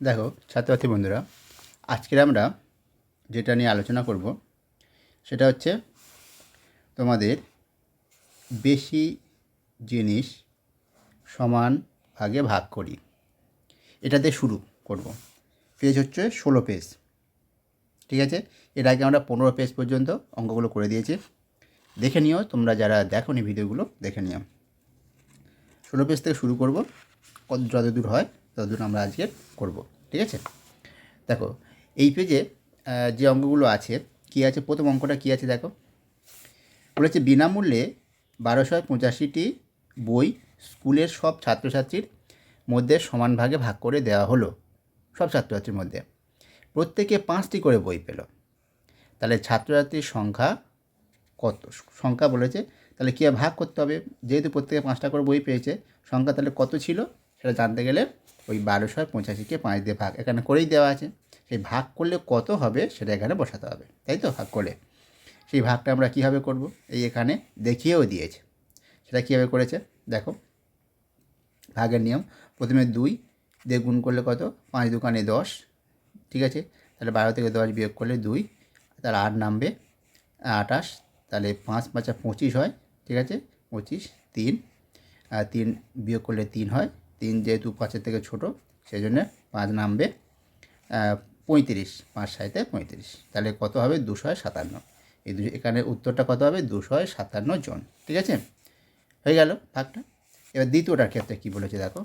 দেখো ছাত্রছাত্রী বন্ধুরা, আজকের আমরা যেটা নিয়ে আলোচনা করব সেটা হচ্ছে তোমাদের বেশি জিনিস সমান ভাগে ভাগ করি। এটাতে শুরু করব। পেজ হচ্ছে 16 পেজ। ঠিক আছে, এর আগে আমরা 15 পেজ পর্যন্ত অঙ্কগুলো করে দিয়েছি। দেখে নিও, তোমরা যারা দেখোনি ভিডিওগুলো দেখে নিও। 16 পেজ থেকে শুরু করব, যতদূর হয় ততদূর আমরা আজকে করব। ঠিক আছে, দেখো এই পেজে যে অঙ্কগুলো আছে, কী আছে, প্রথম অঙ্কটা কী আছে দেখো। বলেছে বিনামূল্যে 1285টি বই স্কুলের সব ছাত্রছাত্রীর মধ্যে সমান ভাগে ভাগ করে দেওয়া হলো। সব ছাত্রছাত্রীর মধ্যে প্রত্যেকে 5টি করে বই পেল। তাহলে ছাত্রছাত্রীর সংখ্যা কত? সংখ্যা বলেছে, তাহলে কী ভাগ করতে হবে? যেহেতু প্রত্যেকে 5টা করে বই পেয়েছে, সংখ্যা তাহলে কত ছিল সেটা জানতে গেলে ওই 1285কে 5 দিয়ে ভাগ এখানে করেই দেওয়া আছে। সেই ভাগ করলে কত হবে সেটা এখানে বসাতে হবে, তাই তো? ভাগ করলে সেই ভাগটা আমরা কীভাবে করব, এই এখানে দেখিয়েও দিয়েছে। সেটা কীভাবে করেছে দেখো। ভাগের নিয়ম, প্রথমে 2 দিয়ে গুণ করলে কত? 5 দুগুণে 10। ঠিক আছে, তাহলে 12 থেকে 10 বিয়োগ করলে 2, তাহলে 8 নামবে 28। তাহলে 5 5 25 হয়। ঠিক আছে, 25, 3 3 বিয়োগ করলে 3 হয়। 3 যেহেতু 5-এর থেকে ছোটো সেই জন্য 5 নামবে 35, 5 7 35। তাহলে কত হবে? 257। এখানে উত্তরটা কত হবে? 257 জন। ঠিক আছে, হয়ে গেল ভাগটা। এবার দ্বিতীয়টার ক্ষেত্রে কী বলেছে দেখো।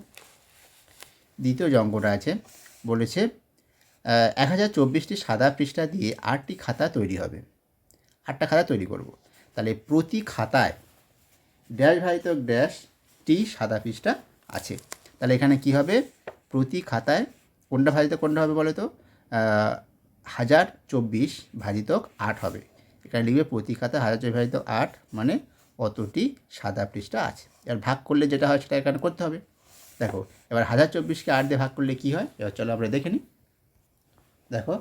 দ্বিতীয় যে অঙ্কটা আছে বলেছে 1024টি সাদা পৃষ্ঠা দিয়ে 8টি খাতা তৈরি হবে। 8টা খাতা তৈরি করব। তাহলে প্রতি খাতায় ড্যাশ ভাজিত ড্যাশটি সাদা পৃষ্ঠা আছে। তাহলে এখানে কি হবে? প্রতি খাতায় কোনটা ভাজিত কোনটা হবে বলো তো? 1024 ভাজিত 8 হবে। এখানে লিখবে প্রতি খাতায় 1024 ভাজিত 8 মানে অতটি সাদা পৃষ্ঠা আছে। এবার ভাগ করলে যেটা হয় সেটা এখানে করতে হবে। দেখো এবার 1024কে 8 দিয়ে ভাগ করলে কী হয়, এবার চলো আমরা দেখে নিই। দেখো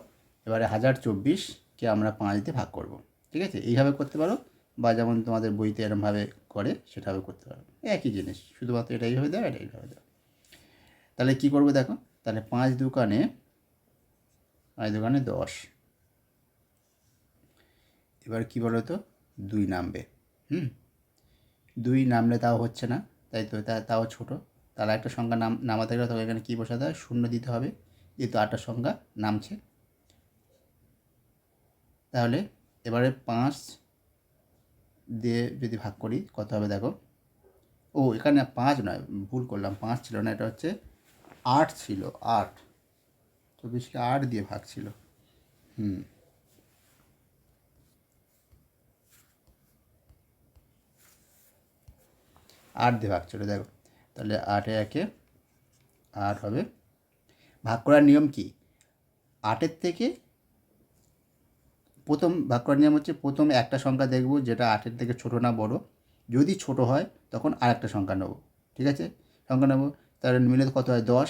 এবারে 1024কে আমরা 5 দিয়ে ভাগ করব। ঠিক আছে, এইভাবে করতে পারো, বা যেমন তোমাদের বইতে এরমভাবে করে সেটাভাবে করতে পারো, একই জিনিস, শুধুমাত্র এটা এইভাবে দাও, এটা এইভাবে দাও। তাহলে কী করবো দেখো, তাহলে 5 দুগুণে 10। এবার কী বলো তো? 2 নামবে। 2 নামলে তাও হচ্ছে না, তাই তো, তাও ছোটো। তাহলে একটা সংখ্যা নামাতে গেলে তবে এখানে কী বসাতে হয়? 0 দিতে হবে, যেহেতু 8টা সংখ্যা নামছে। তাহলে এবারে 5 দিয়ে যদি ভাগ করি কত হবে দেখো। ও এখানে 5 নয়, ভুল করলাম, 5 ছিল না, এটা হচ্ছে 8 ছিল। 8, 24কে 8 দিয়ে ভাগ ছিল। 8 দিয়ে ভাগ ছিল দেখো। তাহলে 8 একে 8 হবে। ভাগ করার নিয়ম কি? 8-এর থেকে প্রথম ভাগ করার নিয়ম হচ্ছে, প্রথম একটা সংখ্যা দেখব যেটা 8-এর থেকে ছোটো না বড়। যদি ছোট হয় তখন আরেকটা সংখ্যা নেব। ঠিক আছে, সংখ্যা নেব, তাহলে মিলে কত হয়? 10।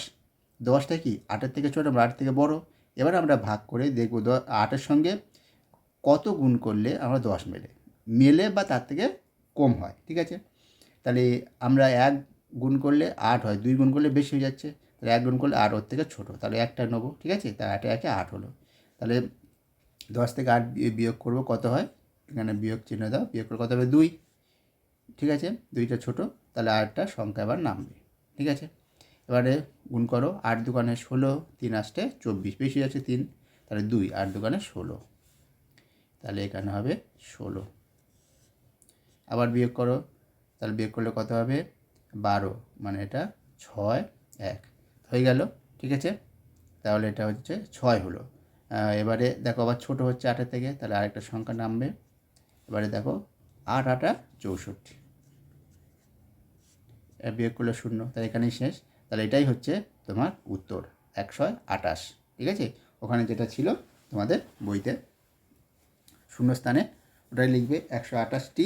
10টা কি 8-এর থেকে ছোটো, 8 থেকে বড়। এবার আমরা ভাগ করে দেখব 8-এর সঙ্গে কত গুণ করলে আমরা 10 মেলে বা তার থেকে কম হয়। ঠিক আছে, তাহলে আমরা 1 গুণ করলে 8 হয়, 2 গুণ করলে বেশি হয়ে যাচ্ছে, তাহলে 1 গুণ করলে 8 ওর থেকে ছোটো, তাহলে একটা নেবো। ঠিক আছে, তাই 8 একে 8 হলো। তাহলে 10 থেকে 8 বিয়োগ করবো, কত হয়? এখানে বিয়োগ চিহ্ন দাও, বিয়োগ করে কত হবে? 2। ঠিক আছে, 2টা ছোটো, তাহলে আরেকটা সংখ্যা এবার নামবে। ঠিক আছে, এবারে গুণ করো, 8 দুগুণে 16, 3 8 24, বেশি আছে 3, তাহলে 2, 8 দুগুণে 16, তাহলে এখানে হবে 16। আবার বিয়োগ করো, তাহলে বিয়োগ করলে কত হবে? 12, মানে এটা 6 1 হয়ে গেল। ঠিক আছে, তাহলে এটা হচ্ছে 6 হলো। এবারে দেখো আবার ছোটো হচ্ছে 8-এর থেকে, তাহলে আরেকটা সংখ্যা নামবে। এবারে দেখো 8 8 64, বিয়োগ করলে 0, তাহলে এখানেই শেষ। তাহলে এটাই হচ্ছে তোমার উত্তর, 128। ঠিক আছে, ওখানে যেটা ছিল তোমাদের বইতে শূন্যস্থানে ওটাই লিখবে 128টি।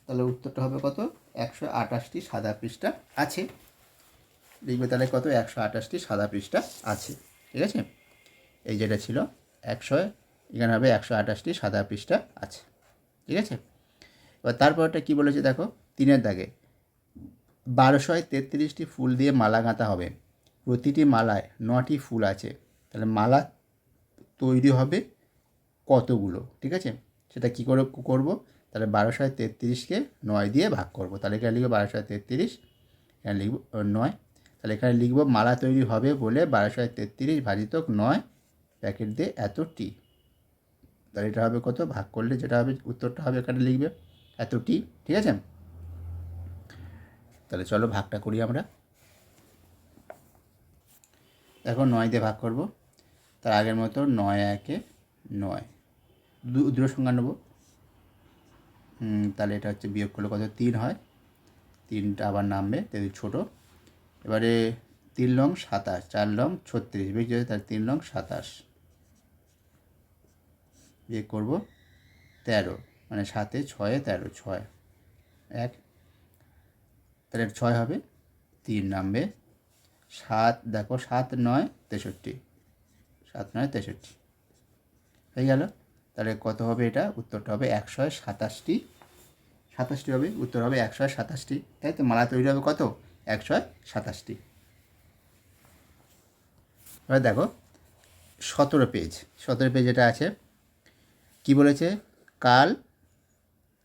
তাহলে উত্তরটা হবে কত? 128টি সাদা পৃষ্ঠা আছে লিখবে। তাহলে কত? 128টি সাদা পৃষ্ঠা আছে। ঠিক আছে, এই যেটা ছিল 100, এখানে হবে 128টি সাদা পৃষ্ঠা আছে। ঠিক আছে, এবার তারপরটা কী বলেছে দেখো, 3-এর দাগে 1233টি ফুল দিয়ে মালা গাঁথা হবে। প্রতিটি মালায় 9টি ফুল আছে, তাহলে মালা তৈরি হবে কতগুলো? ঠিক আছে, সেটা কী করে করবো? তাহলে 1233কে 9 দিয়ে ভাগ করব। তাহলে এখানে লিখব 1233, এখানে লিখব 9, তাহলে এখানে লিখব মালা তৈরি হবে বলে 1233 ভাজিত 9 প্যাকেট দিয়ে এতটি। তাহলে এটা হবে কত? ভাগ করলে যেটা হবে উত্তরটা হবে এখানে লিখবে এতটি। ঠিক আছে, তাহলে চলো ভাগটা করি আমরা। দেখো 9 দিয়ে ভাগ করব, তার আগের মতো 9 একে 9, দুটো সংখ্যা নেব। তাহলে এটা হচ্ছে বিয়োগ করলে কত? 3 হয়, 3টা আবার নামবে, তাহলে ছোটো। এবারে 3 লং 27, 4 লং 36, বেশি হয়েছে, তাহলে 3 লং 27 বিয়োগ করবো 13, মানে 7এ 6এ 13, 6 1, তাহলে 6 হবে, 3 নামবে, 7 দেখো 7 9 63, 7 9 63 হয়ে গেল। তাহলে কত হবে? এটা উত্তরটা হবে 127টি, 27টি হবে, উত্তর হবে 127টি। তাই তো, মালা তৈরি হবে কত? 127টি। এবার দেখো 17 পেজ, 17 পেজ এটা আছে, কি বলেছে? কাল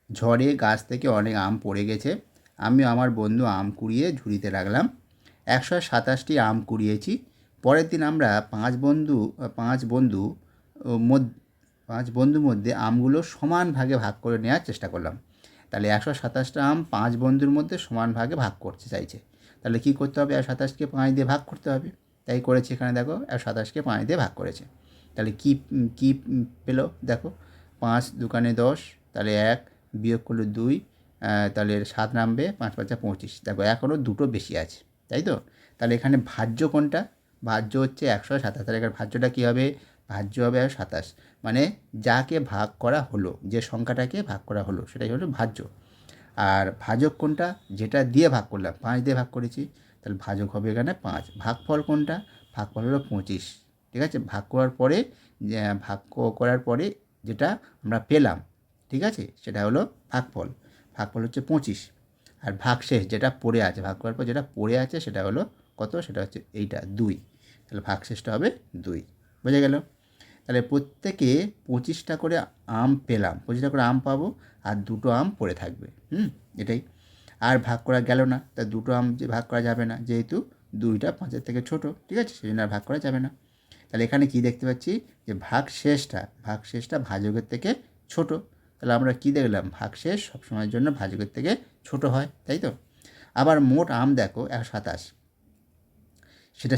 ঝড়ে গাছ থেকে অনেক আম পড়ে গেছে, আমি আমার বন্ধু আম কুড়িয়ে ঝুড়িতে রাখলাম, 127টি আম কুড়িয়েছি। পরের দিন আমরা পাঁচ বন্ধুর মধ্যে আমগুলো সমান ভাগে ভাগ করে নেওয়ার চেষ্টা করলাম। তাহলে 127টা আম 5 বন্ধুর মধ্যে সমান ভাগে ভাগ করতে চাইছে, তাহলে কি করতে হবে? 127কে 5 দিয়ে ভাগ করতে হবে। তাই করেছে, এখানে দেখো 127কে 5 দিয়ে ভাগ করেছে। তাহলে কি পেলো? দেখো 5 দোকানে 10, তাহলে 1 বিয়োগ করলে 2, তাহলে 7 নামবে, 5 5 25। দেখো এখনও দুটো বেশি আছে, তাই তো। তাহলে এখানে ভাজ্য কোনটা? ভাজ্য হচ্ছে 127, তাহলে এখানে ভাজ্যটা কী হবে? ভাজ্য হবে 127, মানে যাকে ভাগ করা হলো, যে সংখ্যাটাকে ভাগ করা হলো সেটাই হলো ভাজ্য। আর ভাজক কোনটা? যেটা দিয়ে ভাগ করলাম, 5 দিয়ে ভাগ করেছি, তাহলে ভাজক হবে এখানে 5। ভাগফল কোনটা? ভাগফল হলো 25। ঠিক আছে, ভাগ করার পরে যেটা আমরা পেলাম, ঠিক আছে, সেটা হলো ভাগফল। ভাগফল হচ্ছে 25। আর ভাগশেষ যেটা পড়ে আছে, ভাগ করার পর যেটা পড়ে আছে সেটা হলো কত? সেটা হচ্ছে এইটা 2। তাহলে ভাগশেষটা হবে 2। বোঝা গেল? তাহলে প্রত্যেকে 25টা করে আম পেলাম, 25টা করে আম পাবো, আর দুটো আম পড়ে থাকবে। এটাই। আর ভাগ করা গেল না, তা দুটো আম যে ভাগ করা যাবে না, যেহেতু 2টা 5-এর থেকে ছোটো, ঠিক আছে, সেই জন্য আর ভাগ করা যাবে না। তাহলে এখানে কি দেখতে পাচ্ছি? যে ভাগশেষটা ভাজকের থেকে ছোট। তাহলে আমরা কি দেখলাম? ভাগশেষ সবসময়ের জন্য ভাজকের থেকে ছোট হয়, তাই তো। আবার মোট আম দেখো 127,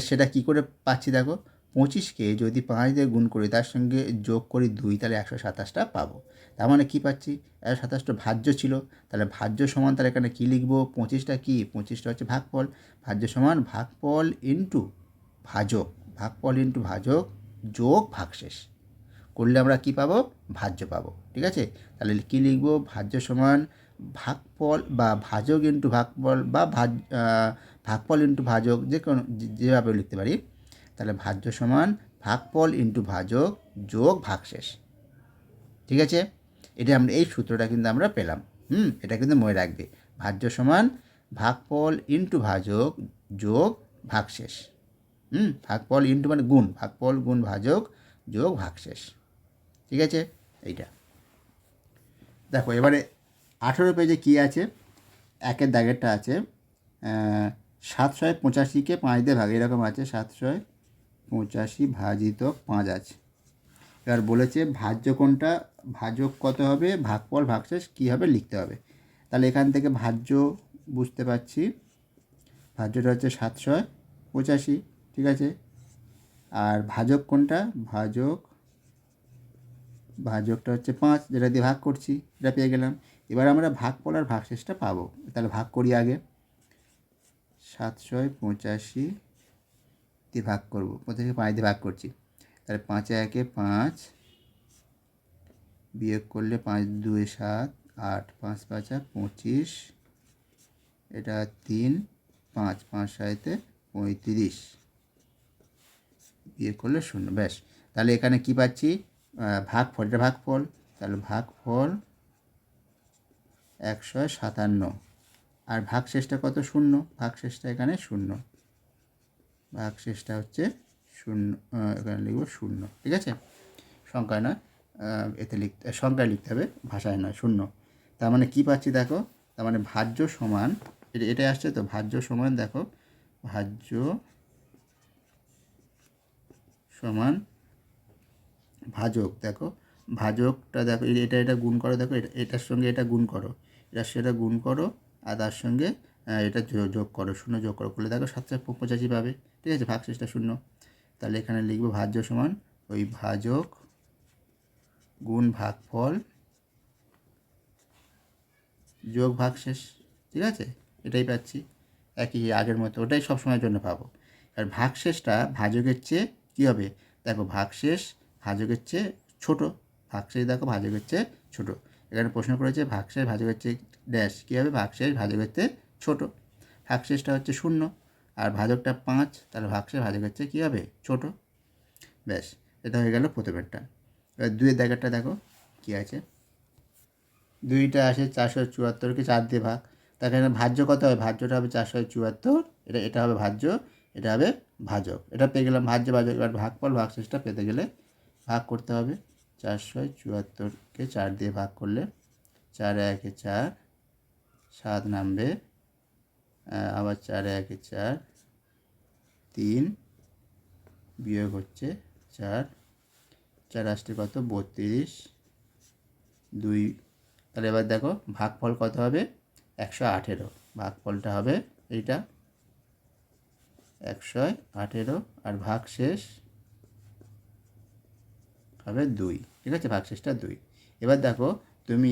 সেটা কী করে পাচ্ছি? দেখো 25কে যদি 5 দিয়ে গুণ করি, তার সঙ্গে যোগ করি 2, তাহলে 127টা পাবো। তার মানে কী পাচ্ছি? 127টা ভাজ্য ছিল, তাহলে ভাজ্য সমান, তাহলে এখানে কী লিখবো? 25টা কী? 25টা হচ্ছে ভাগফল। ভাজ্য সমান ভাগফল ইন্টু ভাজক, ভাগফল ইন্টু ভাজক যোগ ভাগশেষ করলে আমরা কী পাবো? ভাজ্য পাবো। ঠিক আছে, তাহলে কী লিখবো? ভাজ্য সমান ভাগফল বা ভাজক ইন্টু ভাগফল, বা ভাগফল ইন্টু ভাজক, যে কোনো যেভাবে লিখতে পারি। তাহলে ভাজ্য সমান ভাগফল ইন্টু ভাজক যোগ ভাগশেষ। ঠিক আছে, এটা আমরা এই সূত্রটা কিন্তু আমরা পেলাম। এটা কিন্তু মনে রাখবে, ভাজ্য সমান ভাগফল ইন্টু ভাজক যোগ ভাগশেষ। ভাগফল ইন্টু মানে গুণ, ভাগফল গুণ ভাজক যোগ ভাগশেষ। ঠিক আছে, এইটা দেখো। এবারে 18 পেজে কী আছে? একের দাগেরটা আছে 785কে 5 দিয়ে ভাগ, এরকম আছে 785 ভাজিত 5 আছে। এবার বলেছে ভাজ্য কোনটা, ভাজক কত হবে, ভাগফল ভাগশেষ কী হবে লিখতে হবে। তাহলে এখান থেকে ভাজ্য বুঝতে পারছি, ভাজ্যটা হচ্ছে 785, ঠিক আছে। আর ভাজক কোনটা? ভাজকটা হচ্ছে 5, যেটা দিয়ে ভাগ করছি, এটা পেয়ে গেলাম। এবার আমরা ভাগফল আর ভাগশেষটা পাবো, তাহলে ভাগ করি আগে। 785 দিয়ে ভাগ করবো, প্রত্যেকে 5 দিয়ে ভাগ করছি, তাহলে 5 একে 5 বিয়োগ করলে 5 2 7 8, 5 5 25, এটা 3 5 5 7 35 বিয়োগ করলে 0, ব্যাস। তাহলে এখানে কি পাচ্ছি? ভাগফল, এটা ভাগফল, তাহলে ভাগফল 157। আর ভাগশেষটা কত? 0, ভাগশেষটা এখানে 0, ভাগশেষটা হচ্ছে শূন্য, এখানে লিখব শূন্য, ঠিক আছে, সংখ্যায় নয়, এতে সংখ্যায় লিখতে হবে, ভাষায় নয়, শূন্য। তার মানে কী পাচ্ছি দেখো, তার মানে ভাজ্য সমান, এটাই আসছে তো, ভাজ্য সমান দেখো, ভাজ্য সমান ভাজক, দেখো ভাজকটা দেখো, এটা গুণ করো, দেখো এটার সঙ্গে এটা গুণ করো, এটার সেটা গুণ করো, আর তার সঙ্গে এটা যোগ করো, শূন্য যোগ করো, করলে দেখো 785 পাবে, ঠিক আছে, ভাগশেষটা শূন্য। তাহলে এখানে লিখবো ভাজ্য সমান ওই ভাজক গুণ ভাগফল যোগ ভাগশেষ, ঠিক আছে, এটাই পাচ্ছি, একই আগের মতো, ওটাই সব সময়ের জন্য পাবো। আর ভাগশেষটা ভাজকের চেয়ে কী হবে, দেখো ভাগশেষ ভাজকের চেয়ে ছোটো, ভাগশেষ দেখো ভাজকের চেয়ে ছোটো, এখানে প্রশ্ন করেছে ভাগশেষ ভাজকের চেয়ে ড্যাশ, কী হবে, ভাগশেষ ভাজকের চেয়ে ছোটো, ভাগশেষটা হচ্ছে শূন্য আর ভাজকটা 5, তাহলে ভাগশেষ ভাজকের চেয়ে কী হবে, ছোটো, ব্যাস, এটা হয়ে গেল প্রথমেরটা। এবার 2-এর দাগেরটা দেখো কী আছে, 2টা আসে 474কে 4 দিয়ে ভাগ, তার এখানে ভাজ্য কত হবে, ভাজ্যটা হবে 474, এটা হবে ভাজ্য, এটা হবে ভাজক, এটা পেয়ে গেলাম ভাজ্য ভাজক। এবার ভাগফল ভাগশেষটা পেতে গেলে ভাগ করতে হবে, 474কে 4 দিয়ে ভাগ করলে 4 1 4, 7 নামবে, আবার 4 1 4, 3 বিয়োগ হচ্ছে 4, 4 আসতে কত 32, 2, তাহলে এবার দেখো ভাগফল কত হবে, 118, ভাগফলটা হবে এইটা 118, আর ভাগশেষ হবে 2, ঠিক আছে, ভাগশেষটা 2। এবার দেখো তুমি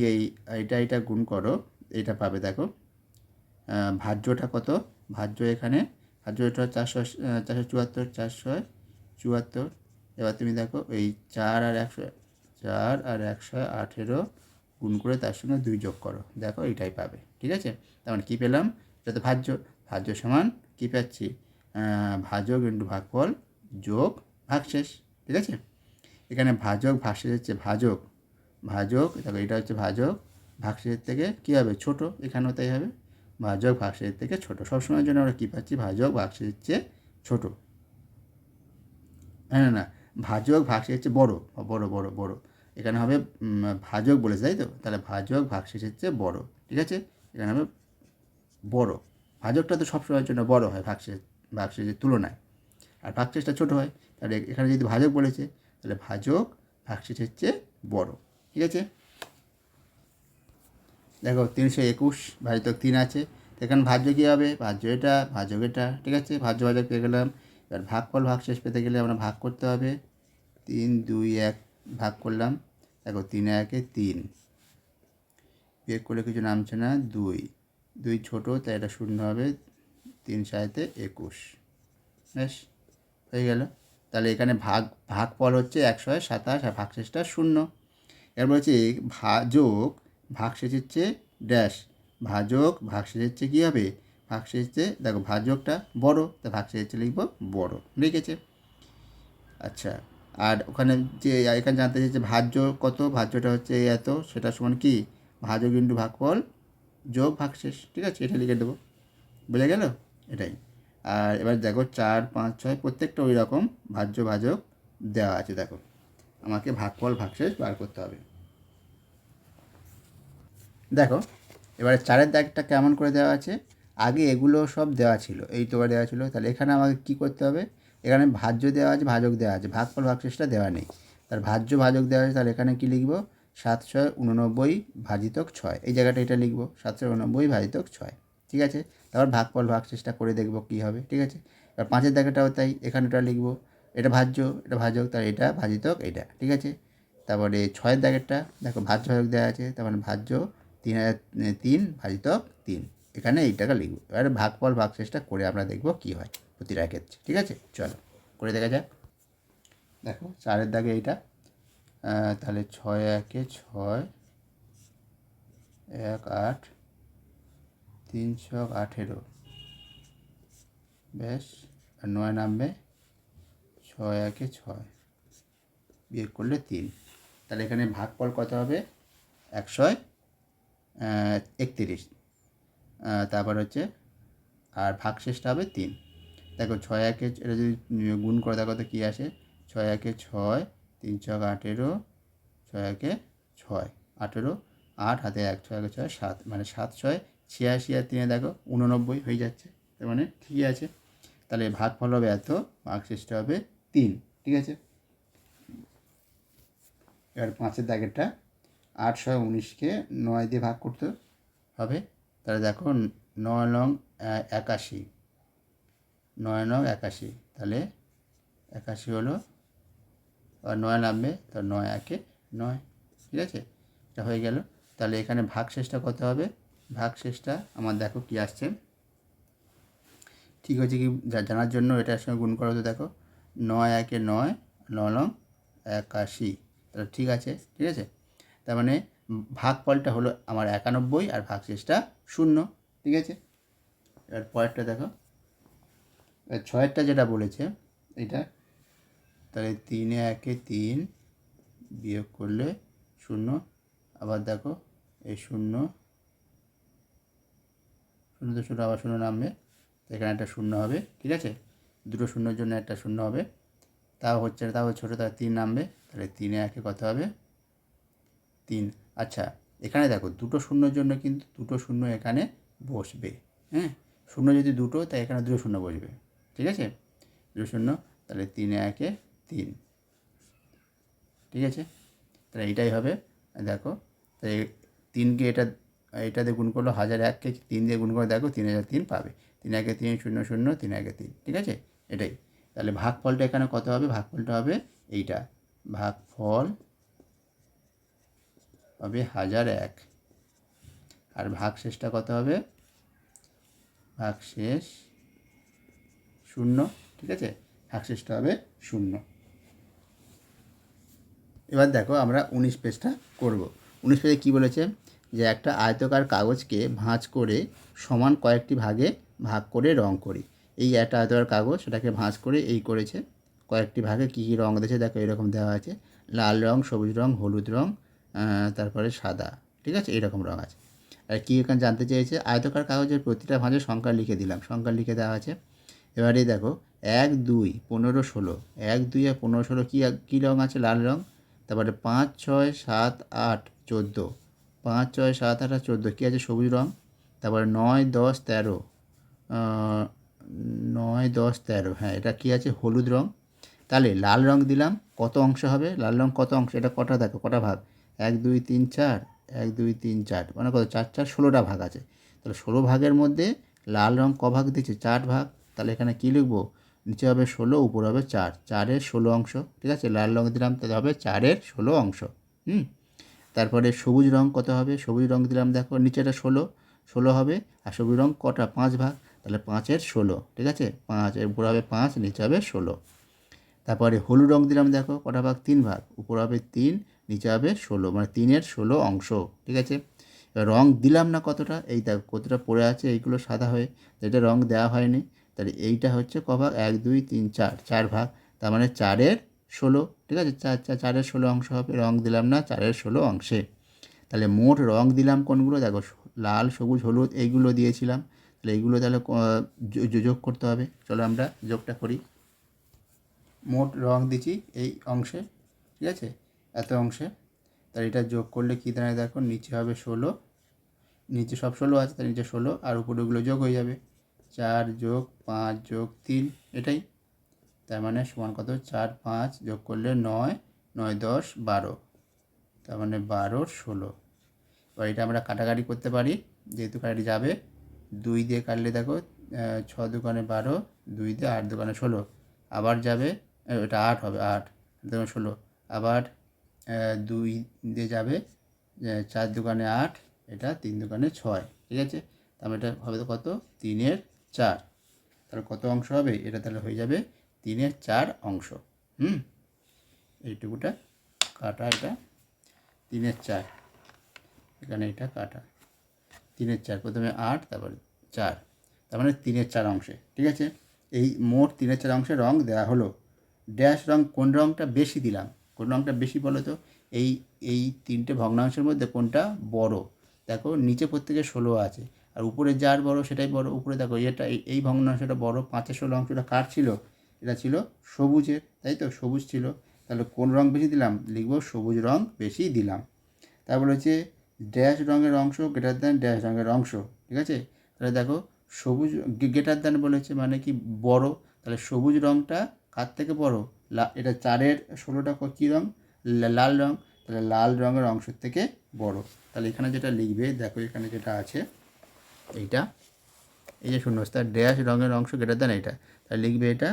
এইটা গুণ করো, এইটা পাবে, দেখো ভাজ্যটা কত, ভাজ্য এখানে ভাজ্যটা 474, 474, এবার তুমি দেখো এই 4 আর 118 গুণ করে তার সঙ্গে 2 যোগ করো, দেখো এইটাই পাবে, ঠিক আছে। তার মানে কী পেলাম, এটা তো ভাজ্য, ভাজ্য সমান কী পাচ্ছি, ভাজক ইন্টু ভাগফল যোগ ভাগশেষ, ঠিক আছে। এখানে ভাজক ভাগশেষ হচ্ছে ভাজক, দেখো এটা হচ্ছে ভাজক, ভাগশেষের থেকে কী হবে, ছোটো, এখানেও তাই হবে, ভাজক ভাগশেষের থেকে ছোটো, সবসময়ের জন্য আমরা কী পাচ্ছি, ভাজক ভাগশেষের চেয়ে ছোটো, না না না, ভাজক ভাগশেষের চেয়ে বড়ো, বড় বড় বড়, এখানে হবে ভাজক বলেছে তাই তো, তাহলে ভাজক ভাগশেষের চেয়ে বড়ো, ঠিক আছে, এখানে হবে বড়, ভাজকটা তো সবসময়ের জন্য বড় হয় ভাগশেষের তুলনায়, আর ভাগশেষটা ছোটো হয়, তাহলে এখানে যদি ভাজক বলেছে তাহলে ভাজক ভাগশেষের চেয়ে বড়, ঠিক আছে। দেখো 321 ভাজিতক 3 আছে, এখানে ভাজ্য কী হবে, ভাজ্য এটা, ভাজক এটা, ঠিক আছে, ভাজ্য ভাজক পেয়ে গেলাম। এবার ভাগফল ভাগশেষ পেতে গেলে আমরা ভাগ করতে হবে, 3 2 1 ভাগ করলাম, দেখো 3 1 3, বিয়োগ করলে কিছু নামছে না, 2 ছোটো, তাই এটা শূন্য হবে, 3 7 21, বেশ হয়ে গেল। তাহলে এখানে ভাগফল হচ্ছে 127 আর ভাগশেষটা শূন্য। এবার বলছি ভাজক ভাগশেষের চেয়ে ড্যাশ, ভাজক ভাগশেষের চেয়ে কী হবে, ভাগশেষের চেয়ে দেখো ভাজকটা বড়, তা ভাগশেষের চেয়ে লিখব বড়, লিখেছে। আচ্ছা, আর ওখানে যে এখানে জানতে চাইছে ভাজ্য কত, ভাজ্যটা হচ্ছে এত, সেটা সমান কি, ভাজক ইন্টু ভাগফল যোগ ভাগশেষ, ঠিক আছে, এটা লিখে দেবো, বুঝে গেল, এটাই। আর এবার দেখো 4 5 6 প্রত্যেকটা ওই রকম ভাজ্য ভাজক দেওয়া আছে, দেখো আমাকে ভাগফল ভাগশেষ বার করতে হবে। দেখো এবারে 4-এর দাগটা কেমন করে দেওয়া আছে, আগে এগুলো সব দেওয়া ছিল, এই তো দেওয়া ছিল, তাহলে এখানে আমাকে কী করতে হবে, এখানে ভাজ্য দেওয়া আছে, ভাজক দেওয়া আছে, ভাগফল ভাগশেষটা দেওয়া নেই, তার ভাজ্য ভাজক দেওয়া আছে, তাহলে এখানে কী লিখব, 789 ভাজিতক 6, এই জায়গাটা এটা লিখব 789 ভাজিতক 6, ঠিক আছে। তারপর ভাগফল ভাগশেষটা করে দেখব কী হবে, ঠিক আছে। এবার 5-এর দাগটাও তাই, এখানেটা লিখব, এটা ভাজ্য এটা ভাজক, তার এটা ভাজিতক এটা, ঠিক আছে। তারপরে 6-এর দাগেরটা দেখো ভাজ্য ভাজক দেওয়া আছে, তার মানে ভাজ্য 3 ভাজিতক 3, এখানে এই টাকা লিখব। এবারে ভাগফল ভাগশেষটা করে আমরা দেখব কী হয় প্রতিটা ক্ষেত্রে, ঠিক আছে, চলো করে দেখা যাক। দেখো 4-এর দাগে এইটা, তাহলে 6 1 6 1 8, 3 6 18, বেশ, আর 9 নামবে, 6 1 6 বিয়োগ করলে 3, তাহলে এখানে ভাগফল কত হবে, 131, তারপর হচ্ছে আর ভাগশেষটা হবে 3, দেখো 6 এটা যদি গুণ করে দেখো তো কী আসে, 6 3 ছক 18, 6 18, 8 হাতে 1, 6 7, মানে 7 6 86 আর 3 দেখো 89 হয়ে যাচ্ছে। তার মানে ঠিকই আছে। তাহলে ভাগফল হবে এত, ভাগশেষটা হবে 3। ঠিক আছে। এবার 5-এর দাগেরটা 8 6 19কে 9 দিয়ে ভাগ করতে হবে। তাহলে দেখো 9 নং 81, 9 নং 81, তাহলে 81 হলো, আর 9 নামবে, তো 9 1 9। ঠিক আছে, এটা হয়ে গেল। তাহলে এখানে ভাগশেষটা কত হবে, ভাগশেষটা আমার দেখো কী আসছে, ঠিক আছে কি জানার জন্য এটার সঙ্গে গুণ করা হতো। দেখো 9 1 9, 9 নং 81, তাহলে ঠিক আছে। ঠিক আছে, তার মানে ভাগফলটা হলো আমার 91 আর ভাগশেষটা 0। ঠিক আছে, এবার পরেরটা দেখো, 6-এরটা যেটা বলেছে এটা, তাহলে 3 1 3 বিয়োগ করলে 0, আবার দেখো এই 0 0 তো 0, আবার 0 নামবে, এখানে একটা 0 হবে। ঠিক আছে, দুটো 0-এর জন্য একটা 0 হবে, তাও হচ্ছে না, তাও ছোটো, তাহলে 3 নামবে, তাহলে 3 1 কত হবে 3। আচ্ছা, এখানে দেখো দুটো 0-এর জন্য কিন্তু দুটো 0 এখানে বসবে। হ্যাঁ, 0 যদি দুটো, তাই এখানে দুটো 0 বসবে। ঠিক আছে, দুটো 0, তাহলে 3 1 3। ঠিক আছে, তাহলে এইটাই হবে। দেখো, তাই 3কে এটাতে গুণ করলো, 1001কে 3 দিয়ে গুণ করে দেখো 3003 পাবে। 3 1 3 0 0 3 1 3। ঠিক আছে, এটাই। তাহলে ভাগফলটা এখানে কত হবে, ভাগফলটা হবে এইটা, ভাগফল হবে 1001, আর ভাগশেষটা কত হবে, ভাগশেষ 0। ঠিক আছে, ভাগশেষটা হবে 0। এবার দেখো আমরা 19 পেজটা করব। 19 পেজে কী বলেছে, যে একটা আয়তকার কাগজকে ভাঁজ করে সমান কয়েকটি ভাগে ভাগ করে রং করি। এই একটা আয়তকার কাগজ, সেটাকে ভাঁজ করে এই করেছে কয়েকটি ভাগে। কী কী রং দিয়েছে দেখো, এরকম দেওয়া আছে, লাল রং, সবুজ রং, হলুদ রং, তারপরে সাদা। ঠিক আছে, এইরকম রং আছে। আর কী এখানে জানতে চেয়েছে, আয়তকার কাগজের প্রতিটা ভাঁজে সংখ্যা লিখে দিলাম, সংখ্যা লিখে দেওয়া আছে। এবারে দেখো 1 2 15 16, 1 2 আর 15 16 কী রং আছে, লাল রং। তারপরে 5 6 7 8 14, 5 6 7 8 আর 14 কী আছে, সবুজ রং। তারপরে 9 10 13, 9 10 13, হ্যাঁ এটা কী আছে, হলুদ রং। তাহলে লাল রং দিলাম, কত অংশ হবে, লাল রং কত অংশ, এটা কটা দেখো, কটা ভাগ, 1 2 3 4, 1 2 3 4, মানে কত, 4 4 16টা ভাগ আছে। তাহলে 16 ভাগের মধ্যে লাল রং ক ভাগ দিচ্ছে, 4 ভাগ। তাহলে এখানে কী লিখবো, নিচে হবে 16, উপর হবে 4, 4-এর 16 অংশ। ঠিক আছে, লাল রং দিলাম, তাহলে হবে 4-এর 16 অংশ। তারপরে সবুজ রং কত হবে, সবুজ রং দিলাম, দেখো নিচেটা 16 হবে, আর সবুজ রং কটা, 5 ভাগ, তাহলে 5-এর 16। ঠিক আছে, 5 এর উপর হবে 5, নিচে হবে 16। তারপরে হলুদ রং দিলাম, দেখো কটা ভাগ, 3 ভাগ, উপর হবে 3, নিচে হবে 16, মানে 3-এর 16 অংশ। ঠিক আছে, এবার রং দিলাম না কতটা, এই দেখো কতটা পড়ে আছে, এইগুলো সাদা হয়ে, এটা রং দেওয়া হয়নি। তাহলে এইটা হচ্ছে ক ভাগ, 1 2 3 4, 4 ভাগ, তার মানে 4-এর 16। ঠিক আছে, 4-এর 16 অংশ হবে, রং দিলাম না 4-এর 16 অংশে। তাহলে মোট রং দিলাম কোনগুলো, দেখো লাল সবুজ হলুদ এইগুলো দিয়েছিলাম, তাহলে এইগুলো তাহলে যোগ করতে হবে। চলো আমরা যোগটা করি। মোট রং দিচ্ছি এই অংশে, ঠিক আছে, এত অংশে। তাহলে এটা যোগ করলে কী দাঁড়ায়, দেখো নিচে হবে 16, নিচে সব 16 আছে, তার নিচে 16, আর উপরেগুলো যোগ হয়ে যাবে, 4 যোগ 5 যোগ 3, এটাই। তার মানে সমান কত, 4 5 যোগ করলে 9, 9 10 12, তার মানে 12 16। এবার এটা আমরা কাটাকাটি করতে পারি, যেহেতু কাটাটি যাবে, 2 দিয়ে কাটলে দেখো 6 দুগুণে 12, 2 দিয়ে 8 দুগুণে 16, আবার যাবে, এটা 8 হবে, 8 দুগুণে 16, আবার 2 দিয়ে যাবে, 4 দুগুণে 8, এটা 3 দুগুণে 6। ঠিক আছে, তাহলে এটা হবে তো কত, 3-এর 4। তাহলে কত অংশ হবে, এটা তাহলে হয়ে যাবে 3-এর 4 অংশ। এইটুকুটা কাটা, এটা 3-এর 4, এখানে এটা কাটা, 3-এর 4, প্রথমে 8 তারপর 4, তার মানে 3-এর 4 অংশে। ঠিক আছে, এই মোট 3-এর 4 অংশে রং দেওয়া হলো। ড্যাশ রং, কোন রংটা বেশি দিলাম, কোন রংটা বেশি বলো তো, এই 3টে ভগ্নাংশের মধ্যে কোনটা বড়। দেখো নিচে প্রত্যেকে 16 আছে, আর উপরে যার বড় সেটাই বড়। উপরে দেখো এটা এই ভগ্নাংশটা বড়, 5/16 অংশটা কার ছিল? এটা ছিল সবুজের, তাই তো? সবুজ ছিল। তাহলে কোন রং বেশি দিলাম? লিখব সবুজ রং বেশি দিলাম। তারপর হচ্ছে ড্যাশ রঙের অংশ গ্রেটার দ্যান ড্যাশ রঙের অংশ, ঠিক আছে? তাহলে দেখো সবুজ গ্রেটার দ্যান বলেছে মানে কি বড়, তাহলে সবুজ রঙটা কার থেকে বড়? এটা 4/16টা কী রঙ? লাল রঙ, তাহলে লাল রঙের অংশের থেকে বড়। তাহলে এখানে যেটা লিখবে দেখো, এখানে যেটা আছে এইটা, এই যে শূন্যস্থান ড্যাশ রঙের অংশ গ্রেটার দ্যান এটা, তাহলে লিখবে এটা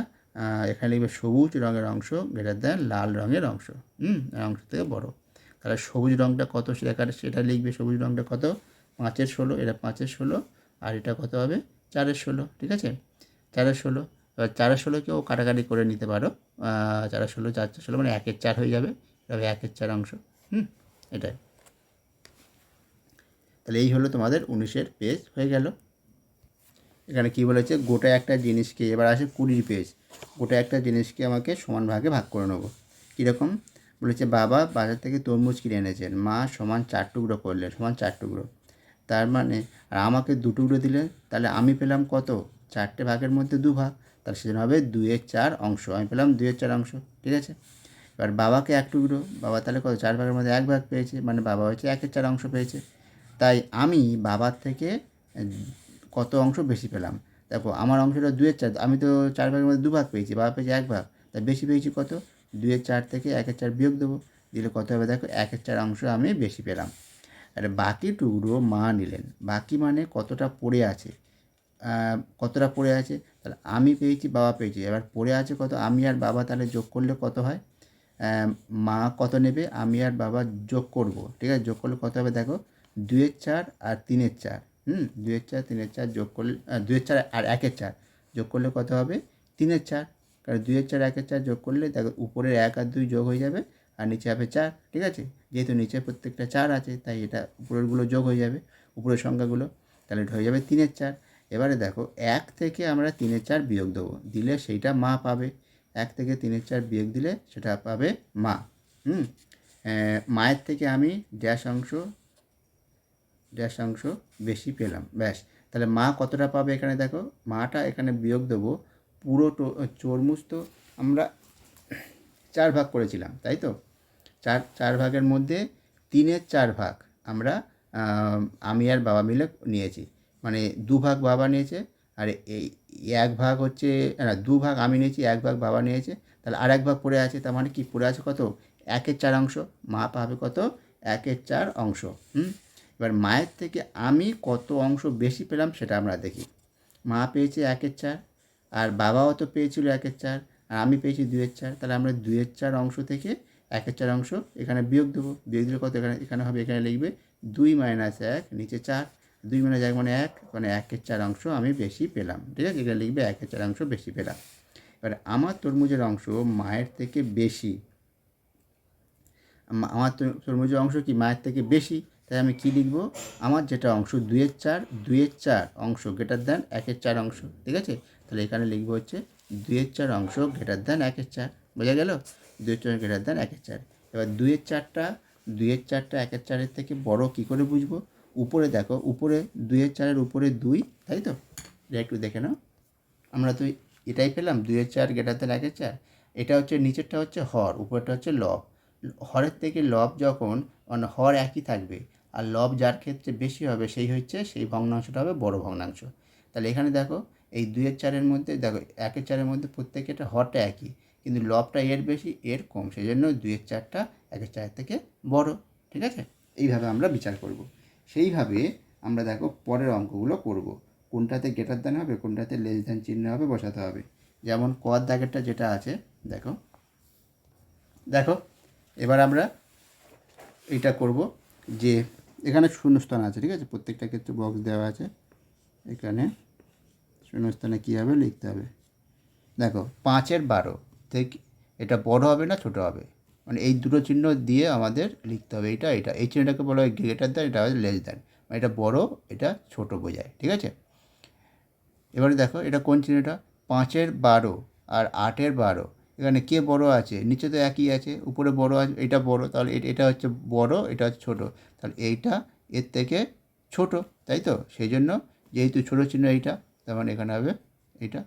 এখানে লিখবে সবুজ রঙের অংশ গ্রেটার দ্যান লাল রঙের অংশ, অংশ থেকে বড়। তাহলে সবুজ রঙটা কত সেটা লিখবে, সবুজ রঙটা কত? 5/16, এটা 5/16, আর এটা কত হবে? 4/16, ঠিক আছে? 4/16, এবার 4/16কেও কাটাকাটি করে নিতে পারো, 4/16 4/16 মানে 1/4 হয়ে যাবে, তবে 1/4 অংশ, এটাই। তাহলে এই হলো তোমাদের 19-এর পেজ হয়ে গেল। এখানে কি বলেছে? গোটা একটা জিনিসকে, এবার আসে 20 পেজ, গোটা একটা জিনিসকে আমাকে সমান ভাগে ভাগ করে নেবো। কীরকম বলেছে? বাবা বাজার থেকে তরমুজ কিনে এনেছেন, মা সমান 4 টুকরো করলেন, সমান 4 টুকরো। তার মানে আর আমাকে 2 টুকরো দিলেন, তাহলে আমি পেলাম কত? 4টে ভাগের মধ্যে 2 ভাগ, তাহলে সেজন্য হবে 2/4 অংশ। আমি পেলাম 2/4 অংশ, ঠিক আছে? এবার বাবাকে 1 টুকরো, বাবা তাহলে কত? 4 ভাগের মধ্যে 1 ভাগ পেয়েছে, মানে বাবা হচ্ছে 1/4 অংশ পেয়েছে। তাই আমি বাবার থেকে কত অংশ বেশি পেলাম? দেখো আমার অংশটা 2/4, আমি তো 4 ভাগের মধ্যে 2 ভাগ পেয়েছি, বাবা পেয়েছে 1 ভাগ, তাই বেশি পেয়েছি কত? 2/4 থেকে 1/4 বিয়োগ দেবো, দিলে কত হবে? দেখো 1/4 অংশ আমি বেশি পেলাম। আর বাকি টুকরো মা নিলেন, বাকি মানে কতটা পড়ে আছে, কতটা পড়ে আছে, তাহলে আমি পেয়েছি, বাবা পেয়েছি, এবার পড়ে আছে কত? আমি আর বাবা তাহলে যোগ করলে কত হয়? মা কত নেবে? আমি আর বাবা যোগ করব, ঠিক আছে? যোগ করলে কত হবে? দেখো 2/4 আর 3/4, 2/4 3/4 যোগ করলে 2/4 আর 1/4 যোগ করলে কত হবে? 3/4, কারণ 2/4 1/4 যোগ করলে দেখো উপরের 1 আর 2 যোগ হয়ে যাবে, আর নিচে হবে 4, ঠিক আছে? যেহেতু নিচে প্রত্যেকটা 4 আছে, তাই এটা উপরেরগুলো যোগ হয়ে যাবে, উপরের সংখ্যাগুলো, তাহলে এটা হয়ে যাবে 3/4। এবারে দেখো 1 থেকে আমরা 3/4 বিয়োগ দেবো, দিলে সেইটা মা পাবে। 1 থেকে 3/4 বিয়োগ দিলে সেটা পাবে মা। মায়ের থেকে আমি ড্যাশ অংশ বেশি পেলাম, ব্যাস। তাহলে মা কতটা পাবে? এখানে দেখো মাটা এখানে বিয়োগ দেবো, পুরো তরমুজ তো আমরা 4 ভাগ করেছিলাম, তাই তো? 4 ভাগের মধ্যে 3/4 ভাগ আমরা আমি আর বাবা মিলে নিয়েছি, মানে 2 ভাগ বাবা নিয়েছে, আর এই 1 ভাগ হচ্ছে, না 2 ভাগ আমি নিয়েছি, 1 ভাগ বাবা নিয়েছে, তাহলে আর 1 ভাগ পড়ে আছে, তার মানে কি পড়ে আছে কত? 1/4 অংশ। মা পাবে কত? 1/4 অংশ। এবার মায়ের থেকে আমি কত অংশ বেশি পেলাম সেটা আমরা দেখি। মা পেয়েছে 1/4, আর বাবাও তো পেয়েছিল 1/4, আর আমি পেয়েছি 2/4, তাহলে আমরা 2/4 অংশ থেকে 1/4 অংশ এখানে বিয়োগ দেবো, বিয়োগ দিলে কত? এখানে হবে, এখানে লিখবে 2 - 1, নিচে 4, 2 - 1 মানে 1, মানে 1/4 অংশ আমি বেশি পেলাম, ঠিক আছে? এখানে লিখবে 1/4 অংশ বেশি পেলাম। এবার আমার তরমুজের অংশ মায়ের থেকে বেশি, আমার তরমুজের অংশ কি মায়ের থেকে বেশি, তাই আমি কি লিখব? আমার যেটা অংশ 2/4 অংশ গ্রেটার দ্যান 1/4 অংশ, ঠিক আছে? তাহলে এখানে লিখব হচ্ছে 2/4 অংশ গ্রেটার দ্যান 1/4, বোঝা গেল? 2/4 গ্রেটার দ্যান 1/4। এবার 2/4টা 1/4 থেকে বড় কী করে বুঝবো? উপরে দেখো, উপরে 2/4 উপরে 2, তাই তো? এটা একটু দেখে নাও, আমরা তো এটাই পেলাম 2/4 গ্রেটার দ্যান 1/4। এটা হচ্ছে নিচেরটা হচ্ছে হর, উপরেরটা হচ্ছে লব। হরের থেকে লব যখন, মানে হর একই থাকবে আর লব যার ক্ষেত্রে বেশি হবে সেই ভগ্নাংশটা হবে বড় ভগ্নাংশ। তাহলে এখানে দেখো এই 2/4 মধ্যে দেখো 1/4 মধ্যে প্রত্যেকটা হরটা একই, কিন্তু লবটা এর বেশি এর কম, সেই জন্য 2/4টা 1/4 থেকে বড়, ঠিক আছে? এইভাবে আমরা বিচার করব। সেইভাবে আমরা দেখো পরের অঙ্কগুলো করব, কোনটাতে গ্রেটার দ্যান হবে, কোনটাতে লেস দ্যান চিহ্ন হবে বসাতে হবে। যেমন কর দাগেরটা যেটা আছে দেখো, এবার আমরা এটা করব যে এখানে শূন্যস্থান আছে, ঠিক আছে? প্রত্যেকটা ক্ষেত্রে বক্স দেওয়া আছে, এখানে শূন্যস্থানে কী হবে লিখতে হবে। দেখো 5/12 থেকে এটা বড় হবে না ছোট হবে, মানে এই দুটো চিহ্ন দিয়ে আমাদের লিখতে হবে। এটা এই চিহ্নটাকে বলা হয় গ্রেটার দ্যান, এটা হয় লেস দ্যান, মানে এটা বড় এটা ছোট বোঝায়, ঠিক আছে? এবারে দেখো এটা কোন চিহ্নটা? 5/12 আর 8/12, এখানে কে বড় আছে? নিচে তো একই আছে, উপরে বড় আছে, এটা বড়, তাহলে এটা হচ্ছে বড়, এটা হচ্ছে ছোটো, তাহলে এইটা এর থেকে ছোট, তাই তো? সেই জন্য যেহেতু ছোটো চিহ্ন এইটা, তার মানে এখানে হবে এইটা,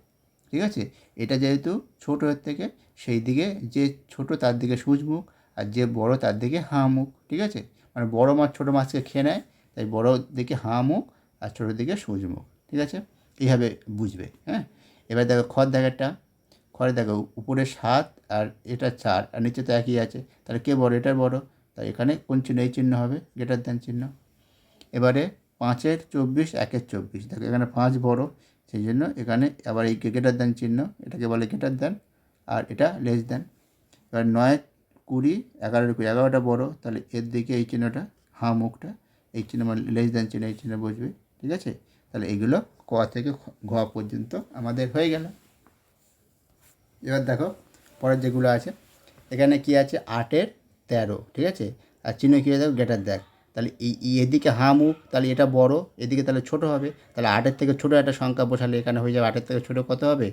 ঠিক আছে। এটা যেহেতু ছোটোর থেকে, সেই দিকে যে ছোট তার দিকে সূচমুখ, আর যে বড় তার দিকে হাঁ মুখ, ঠিক আছে। মানে বড় মাছ ছোটো মাছকে খেয়ে নেয়, তাই বড় দিকে হাঁ মুখ আর ছোটোর দিকে সূচমুখ, ঠিক আছে। এইভাবে বুঝবে, হ্যাঁ। এবার দেখো খড় দাগেরটা, খড়ে দেখো উপরে 7 আর এটা 4 আর নিচে তো একই আছে, তাহলে কে বড়? এটার বড়, তাই এখানে কোন চিহ্ন? এই চিহ্ন হবে, গ্রেটার দ্যান চিহ্ন। এবারে 5-এর 24, 1-এর 24, দেখো এখানে 5 বড়, সেই জন্য এখানে আবার এই গ্রেটার দ্যান চিহ্ন, এটাকে বলে গ্রেটার দ্যান, আর এটা লেস দ্যান। এবার 9, 20, 11-এর 20, 11টা বড়, তাহলে এর দিকে এই চিহ্নটা, হাঁ মুখটা, এই চিহ্ন মানে লেস দ্যান চিহ্ন, এই চিহ্ন বসবে, ঠিক আছে। তাহলে এগুলো ক থেকে ঘ পর্যন্ত আমাদের হয়ে গেল। এবার দেখো পরের যেগুলো আছে, এখানে কি আছে? 8-এর 13, ঠিক আছে। আর চিহ্ন কী হয়ে যাবে? গ্রেটার দেখ, তাহলে এদিকে হাঁ মুখ, তাহলে এটা বড়, এদিকে তাহলে ছোট হবে, তাহলে 8-এর থেকে ছোটো একটা সংখ্যা বসালে এখানে হয়ে যাবে 8-এর থেকে ছোটো কত হবে?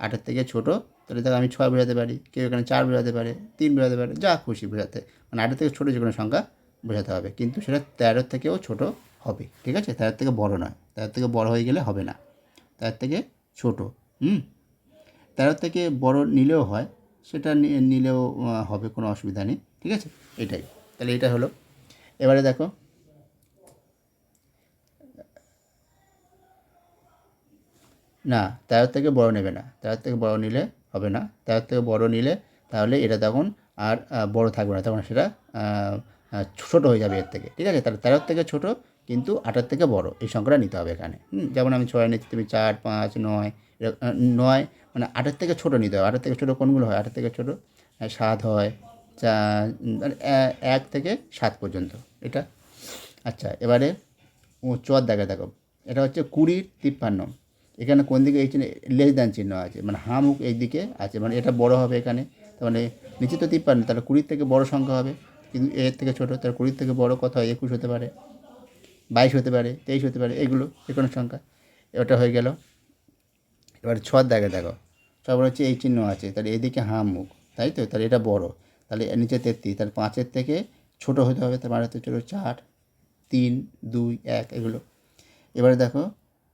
8-এর থেকে ছোটো, তাহলে দেখো আমি 6 বোঝাতে পারি, কেউ এখানে 4 বোঝাতে পারে, 3 বোঝাতে পারে, যা খুশি বোঝাতে, মানে 8-এর থেকে ছোটো যে কোনো সংখ্যা বোঝাতে হবে, কিন্তু সেটা 13-এর থেকেও ছোটো হবে, ঠিক আছে। 13-এর থেকে বড় নয়, 13-এর থেকে বড় হয়ে গেলে হবে না, 13-এর থেকে ছোটো। 13 থেকে বড় নিলেও হয়, সেটা নিলেও হবে, কোনো অসুবিধা নেই, ঠিক আছে। এটাই, তাহলে এটা হলো। এবারে দেখো না, 13 থেকে বড় নেবে না, 13 থেকে বড় নিলে হবে না, 13 থেকে বড় নিলে তাহলে এটা তখন আর বড় থাকবে না, তখন সেটা ছোটো হয়ে যাবে এর থেকে, ঠিক আছে। তাহলে 13 থেকে ছোটো কিন্তু 8-এর থেকে বড়, এই সংখ্যাটা নিতে হবে এখানে। যেমন আমি 6 নিচ্ছি, তুমি 4, 5, 9, 9 মানে 8-এর থেকে ছোটো নিতে হবে। 8-এর থেকে ছোটো কোনগুলো হয়? 8-এর থেকে ছোটো 7 হয়, 1 থেকে 7 পর্যন্ত এটা। আচ্ছা, এবারে চুয়ার দাগে দেখো, এটা হচ্ছে 20, 53, এখানে কোন দিকে এই চিহ্ন? লেস দ্যান চিহ্ন আছে, মানে হাঁ মুখ এই দিকে আছে, মানে এটা বড় হবে এখানে, তার মানে নিচে তো 53, তাহলে 20 থেকে বড় সংখ্যা হবে, কিন্তু এর থেকে ছোটো, তাহলে 20 থেকে বড় কত হয়? 21 হতে পারে, 22 হতে পারে, 23 হতে পারে, এগুলো যে কোনো সংখ্যা। ওটা হয়ে গেল। এবার ছর দাগে দেখো, তারপর হচ্ছে এই চিহ্ন আছে, তাহলে এদিকে হাঁ মুখ, তাই তো, তাহলে এটা বড়, তাহলে এর নিচে 33, তাহলে 5-এর থেকে ছোটো হতে হবে, তার মানে হতে ছোটো 4, 3, 2, 1, এগুলো। এবারে দেখো,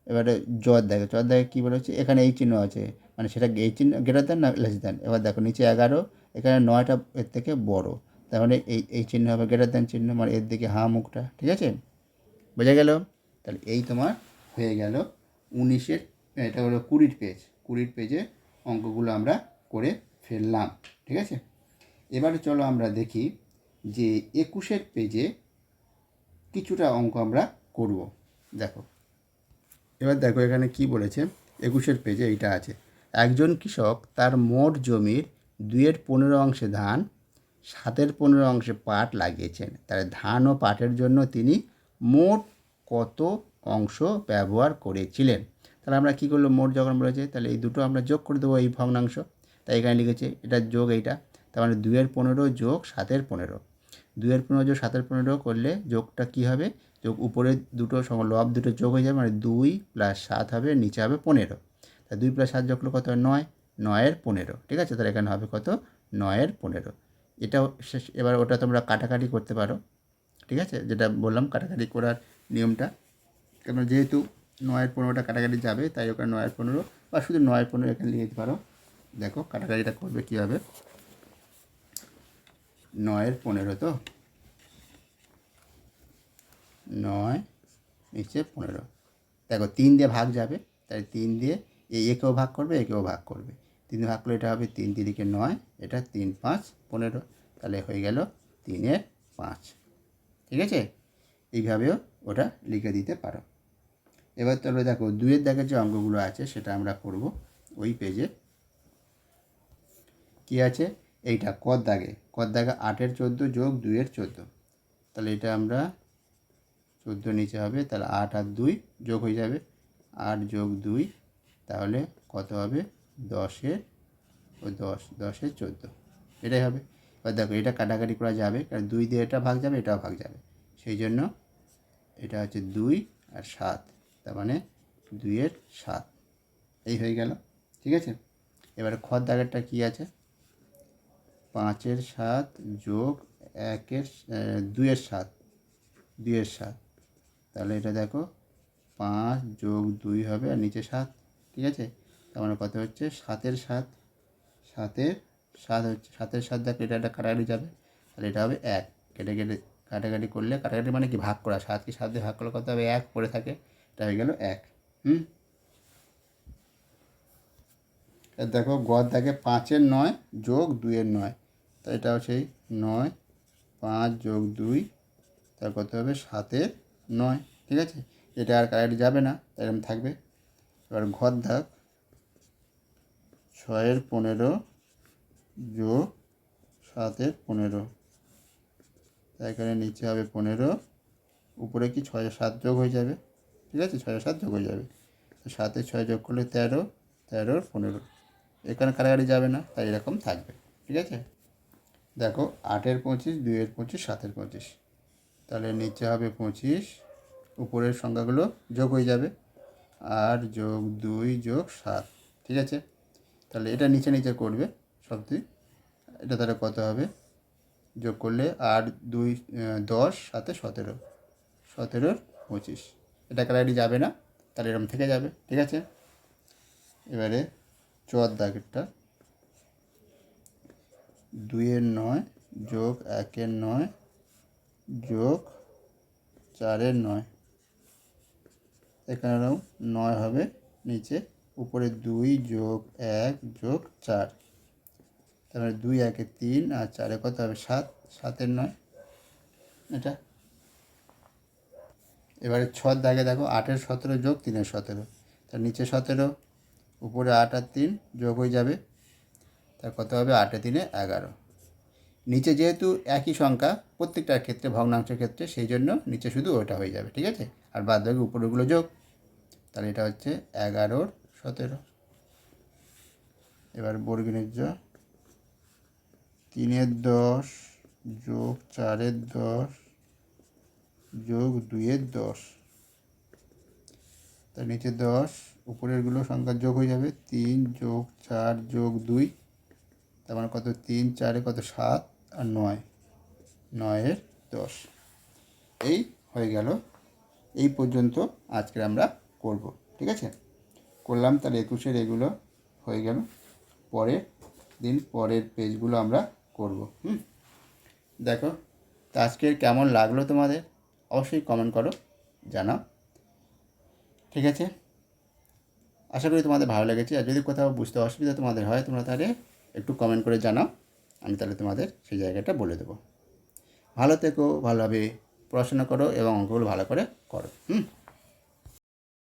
এবারে জ্বর দেখো, জ্বর দেখে কী বলেছে? এখানে এই চিহ্ন আছে, মানে সেটা এই চিহ্ন গ্রেটার দেন না লেস দেন। এবার দেখো নিচে 11, এখানে 9টা এর থেকে বড়, তার মানে এই চিহ্ন হবে গ্রেটার দেন চিহ্ন, মানে এর দিকে হাঁ মুখটা, ঠিক আছে। বোঝা গেল? তাহলে এই তোমার হয়ে গেল 19-এর, এটা হলো 20-র পেজ, 20-র পেজে অঙ্কগুলো আমরা করে ফেললাম, ঠিক আছে। এবারে চলো আমরা দেখি যে 21-এর পেজে কিছুটা অঙ্ক আমরা করব। দেখো, এবার দেখো এখানে কি বলেছে, 21-এর পেজে এইটা আছে, একজন কৃষক তার মোট জমির 2/15 অংশে ধান, 7/15 অংশে পাট লাগিয়েছেন, তাহলে ধান ও পাটের জন্য তিনি মোট কত অংশ ব্যবহার করেছিলেন? তাহলে আমরা কী করলো, মোট যখন বলেছে তাহলে এই দুটো আমরা যোগ করে দেবো, এই ভগ্নাংশ, তাই এখানে লিখেছে এটা যোগ এইটা, তার মানে 2/15 যোগ 7/15, 2/15 যোগ 7/15 করলে যোগটা কী হবে? যোগ উপরে দুটো লব দুটো যোগ হয়ে যাবে, মানে 2 + 7 হবে, নিচে হবে 15, তা 2 + 7 যোগ করলে কত হয়? 9, 9/15, ঠিক আছে। তাহলে এখানে হবে কত? 9/15। এটাও শেষ। এবার ওটা তোমরা কাটাকাটি করতে পারো, ঠিক আছে, যেটা বললাম কাটাকাটি করার নিয়মটা, কেন যেহেতু 9/15টা কাটাকাটি যাবে, তাই ওখানে 9/15 বা শুধু 9/15 এখানে লিখে দিতে পারো। দেখো কাটাকাটিটা করবে কীভাবে, 9/15 তো 9 নিচে 15, দেখো 3 দিয়ে ভাগ যাবে, তাই 3 দিয়ে একেও ভাগ করবে, একেও ভাগ করবে, 3 দিয়ে ভাগ করলে এটা হবে 3 3 9, এটা 3 5 15, তাহলে হয়ে গেল 3/5, ঠিক আছে। এইভাবেও ওটা লিখে দিতে পারো। এবার তবে দেখো 2-এর দাগের যে অঙ্কগুলো আছে সেটা আমরা করব ওই পেজে। কি আছে? এইটা কর দাগে, 8-এর 14 যোগ 2-এর 14, তাহলে এটা আমরা 14 নিচে হবে, তাহলে 8 আর 2 যোগ হয়ে যাবে, 8 যোগ 2, তাহলে কত হবে? 10-এর 14, এটাই হবে। এবার দেখো এটা কাটাকাটি করা যাবে, কারণ 2 দিয়ে এটা ভাগ যাবে, এটাও ভাগ যাবে, সেই জন্য এটা হচ্ছে 2 আর 7, তার মানে 2/7, এই হয়ে গেল, ঠিক আছে। এবারে খর দাগেরটা কী আছে? 5/7 যোগ 2/7, 2/7, তাহলে এটা দেখো 5 যোগ 2 হবে আর নিচে 7, ঠিক আছে? তার মানে কত হচ্ছে 7-এর 7, 7-এর 7 হচ্ছে 7-এর 7 দেখো এটা কাটাকাটি যাবে, তাহলে এটা হবে 1। কেটে কেটে কাটাকাটি করলে, কাটাকাটি মানে কি ভাগ করা, 7কে 7 দিয়ে ভাগ করলে কত হবে 1 পড়ে থাকে, এটা হয়ে গেল 1। দেখো গড় দাগে 5-এর 9 যোগ 2-এর 9, তো এটা হচ্ছে 9, 5 যোগ 2, তার কত হবে 7-এর 9, ঠিক আছে? এটা আর কারেক্ট যাবে না, তাই এরকম থাকবে। এবার ঘর দাগ 6-এর 15 যোগ 7-এর 15, তাই এখানে নিচে হবে 15, উপরে কি 6-এর 7 যোগ হয়ে যাবে, ঠিক আছে? 6-এর 7 যোগ হয়ে যাবে, তো 7-এর 6 যোগ করলে 13, 13-এর 15, এখানে কাটাকাটি যাবে না, তাই এরকম থাকবে, ঠিক আছে? দেখো 8-এর 25, 2-এর 25, 7-এর 25, তাহলে নিচে হবে 25, উপরের সংখ্যাগুলো যোগ হয়ে যাবে, 8 যোগ 2 যোগ 7, ঠিক আছে? তাহলে এটা নিচে নিচে করবে সবটি, এটা তাহলে কত হবে, যোগ করলে 8 2 10, 7-এ 17, 17-এর 25, এটা কাটাকাটি যাবে না, তাহলে এরকম থেকে যাবে, ঠিক আছে? এবারে 4 দাগেরটা 2-এর 9 যোগ 1-এর 9 যোগ 4-এর 9, এখানেও 9 হবে নিচে, উপরে 2 যোগ 1 যোগ 4, তারপরে 2 1-এ 3 আর 4-এ কত হবে 7, 7-এর 9 এটা। এবারে 6 দাগে দেখো 8-এর 17 যোগ 3-এর 17, তার নিচে 17, উপরে 8 আর 3 যোগ হয়ে যাবে, তার কত হবে 8-এ 3-এ 11, নিচে যেহেতু একই সংখ্যা প্রত্যেকটার ক্ষেত্রে ভগ্নাংশের ক্ষেত্রে, সেই জন্য নিচে শুধু ওটা হয়ে যাবে, ঠিক আছে? আর বাদ বাকি উপরেগুলো যোগ, তাহলে এটা হচ্ছে 11-র 17। এবার বর্গিনীর জ 3-এর 10 যোগ 4-এর 10 যোগ 2-এর 10, তার নিচে 10, উপরেরগুলো সংখ্যা যোগ হয়ে যাবে, 3 যোগ 4 যোগ 2, তার মানে কত 3 4-এ কত 7 আর 9, 9-এর 10, এই হয়ে গেল। এই পর্যন্ত আজকে আমরা করব, ঠিক আছে? করলাম, তাহলে 21-এর এগুলো হয়ে গেল, পরের দিন পরের পেজগুলো আমরা করব। দেখো তো আজকের কেমন লাগলো তোমাদের, অবশ্যই কমেন্ট করো, জানাও, ঠিক আছে? আশা করি তোমাদের ভালো লেগেছে, আর যদি কোথাও বুঝতে অসুবিধা তোমাদের হয়, তোমরা তাহলে একটু কমেন্ট করে জানাও, আমি তাহলে তোমাদের সেই জায়গাটা বলে দেবো। ভালো থেকো, ভালোভাবে পড়াশোনা করো এবং অঙ্কগুলো ভালো করে করো।